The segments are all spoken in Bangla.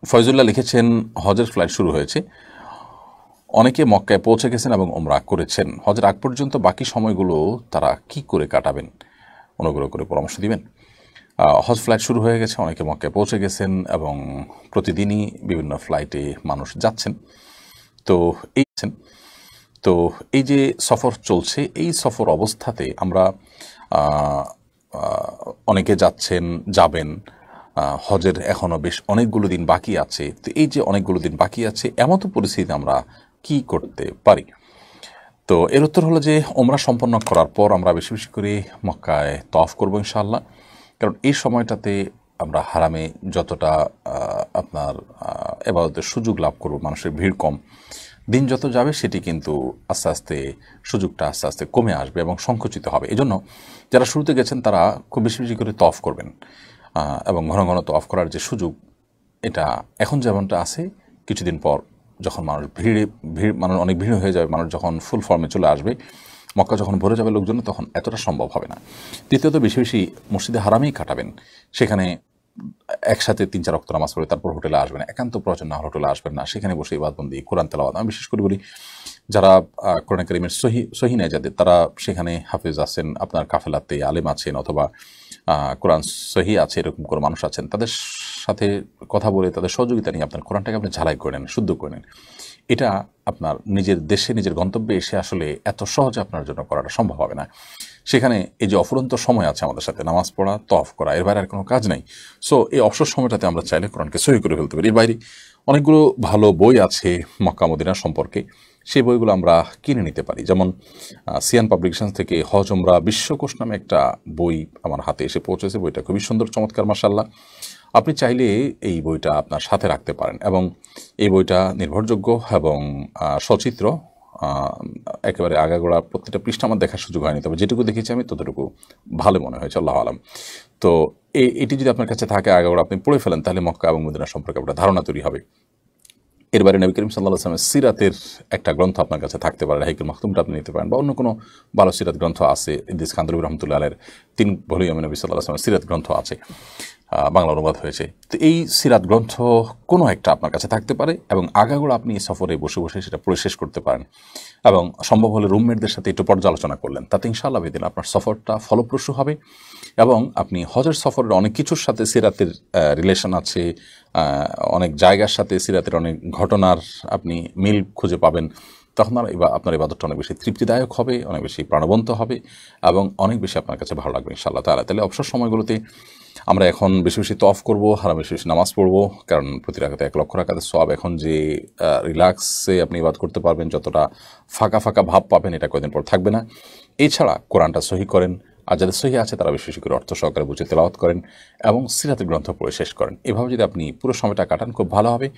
ফয়জুল্লাহ লিখেছেন, হজের ফ্লাইট শুরু হয়েছে, অনেকে মক্কায় পৌঁছে গেছেন এবং ওমরা করেছেন। হজের আগ পর্যন্ত বাকি সময়গুলো তারা কি করে কাটাবেন, অনুগ্রহ করে পরামর্শ দিবেন। হজ ফ্লাইট শুরু হয়ে গেছে, অনেকে মক্কায় পৌঁছে গেছেন এবং প্রতিদিনই বিভিন্ন ফ্লাইটে মানুষ যাচ্ছেন। তো তো এই যে সফর চলছে, এই সফর অবস্থাতে আমরা অনেকে যাচ্ছেন, যাবেন, হজের এখনও বেশ অনেকগুলো দিন বাকি আছে। তো এই যে অনেকগুলো দিন বাকি আছে, এমতো পরিস্থিতিতে আমরা কি করতে পারি? তো এর উত্তর হলো যে ওমরা সম্পন্ন করার পর আমরা বেশি বেশি করে মক্কায় তওয়াফ করবো ইনশাআল্লাহ। কারণ এই সময়টাতে আমরা হারামে যতটা আপনার ইবাদতের সুযোগ লাভ করব, মানুষের ভিড় কম, দিন যত যাবে সেটি কিন্তু আস্তে আস্তে সুযোগটা আস্তে আস্তে কমে আসবে এবং সংকুচিত হবে। এজন্য যারা শুরুতে গেছেন তারা খুব বেশি বেশি করে তওয়াফ করবেন এবং ঘন ঘন তওয়াফ করার যে সুযোগ, এটা এখন যেমনটা আছে, কিছুদিন পর যখন মানুষ মানুষ অনেক ভিড় হয়ে যাবে, মানুষ যখন ফুল ফর্মে চলে আসবে, মক্কা যখন ভরে যাবে লোকজন, তখন এতটা সম্ভব হবে না। দ্বিতীয়ত বেশি বেশি মসজিদে হারামেই কাটাবেন, সেখানে একসাথে 3-4 ওয়াক্ত নামাজ পড়ে তারপর হোটেলে আসবেন, একান্ত প্রয়োজন না হলে হোটেলে আসবেন না, সেখানে বসে ইবাদতবন্দি কোরআন তেলাওয়াত। আমি বিশেষ করে বলি যারা কোরআন কারীমের সহি নেয় যাদের, তারা সেখানে হাফেজ আছেন, আপনার কাফেলাতে আলেম আছেন, অথবা কোরআন সহি আছে এরকম কোনো মানুষ আছেন, তাদের সাথে কথা বলে তাদের সহযোগিতা নিয়ে আপনার কোরআনটাকে আপনি ঝালাই করে নেন, শুদ্ধ করে নেন। এটা আপনার নিজের দেশে নিজের গন্তব্যে এসে আসলে এত সহজে আপনার জন্য করাটা সম্ভব হবে না। সেখানে এই যে অফুরন্ত সময় আছে আমাদের সাথে, নামাজ পড়া, তওয়াফ করা, এর বাইরে আর কোনো কাজ নেই। সো এই অবসর সময়টাতে আমরা চাইলে কোরআনকে সহি করে ফেলতে পারি। এর বাইরে অনেকগুলো ভালো বই আছে মক্কা মদিনা সম্পর্কে, সেই বইগুলো আমরা কিনে নিতে পারি। যেমন সিয়ান পাবলিকেশনস থেকে হজ ওমরা বিশ্বকোষ নামে একটা বই আমার হাতে এসে পৌঁছেছে। বইটা খুবই সুন্দর, চমৎকার, মাশাআল্লাহ। আপনি চাইলে এই বইটা আপনার সাথে রাখতে পারেন এবং এই বইটা নির্ভরযোগ্য এবং সচিত্র, একেবারে আগাগোড়া প্রত্যেকটা পৃষ্ঠা আমার দেখার সুযোগ হয়নি, তবে যেটুকু দেখেছি আমি ততটুকু ভালো মনে হয়েছে, আল্লাহ আলাম। তো এটি যদি আপনার কাছে থাকে, আগাগোড়া আপনি পড়ে ফেলেন, তাহলে মক্কা এবং মদিনা সম্পর্কে একটা ধারণা তৈরি হবে। এর বাইরে নবী করিম সাল্লাল্লাহু আলাইহি ওয়াসাল্লামের সিরাতের একটা গ্রন্থ আপনার কাছে থাকতে পারে, হাইকুল মাখতুমটা আপনি নিতে পারেন, বা অন্য কোনো ভালো সিরাত গ্রন্থ আছে। ইদ্রিস কান্দরবী রহমতুল্লাহ আলাইহির 3 ভলিউমে নবী সাল্লাল্লাহু আলাইহি ওয়াসাল্লামের সিরাত গ্রন্থ আছে, বাংলা অনুবাদ হয়েছে। তো এই সিরাত গ্রন্থ কোনো একটা আপনার কাছে থাকতে পারে এবং আগাগোড়া আপনি সফরে বসে বসে সেটা পড়ে শেষ করতে পারেন এবং সম্ভব হলে রুমমেটদের সাথে একটু পর্যালোচনা করলেন, তাতে ইনশাআল্লাহ বেদিন আপনার সফরটা ফলপ্রসূ হবে এবং আপনি হজের সফরের অনেক কিছুর সাথে সিরাতের রিলেশন আছে, অনেক জায়গার সাথে সিরাতের অনেক ঘটনার আপনি মিল খুঁজে পাবেন। তখন আপনার ইবাদতটা অনেক বেশি তৃপ্তিদায়ক হবে, অনেক বেশি প্রাণবন্ত হবে এবং অনেক বেশি আপনার কাছে ভালো লাগবে ইনশাআল্লাহ তাআলা। তাহলে অবসর সময়গুলোতে আমরা এখন বেশি বেশি তওয়াফ করবো, হারাম বেশি বেশি নামাজ পড়বো, কারণ প্রতি রাকাতে 1 লক্ষ রাকাতের সওয়াব। এখন যে রিল্যাক্সে আপনি ইবাদত করতে পারবেন, যতটা ফাঁকা ফাঁকা ভাব পাবেন, এটা কয়েকদিন পর থাকবে না। এছাড়া কোরআনটা সহি করেন, আর যাদের সহি আছে তারা বেশি বেশি করে অর্থ সহকারে বুঝে তেলাওয়াত করেন এবং সিরাতের গ্রন্থ পড়ে শেষ করেন। এভাবে যদি আপনি পুরো সময়টা কাটান, খুব ভালো হবে।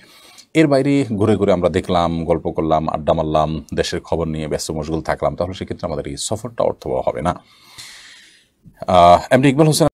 এর বাইরে ঘুরে ঘুরে আমরা দেখলাম, গল্প করলাম, আড্ডা মারলাম, দেশের খবর নিয়ে ব্যস্ত মশগুল থাকলাম, তাহলে সেক্ষেত্রে আমাদের এই সফরটা অর্থবহ হবে না। এমডি ইকবাল হোসেন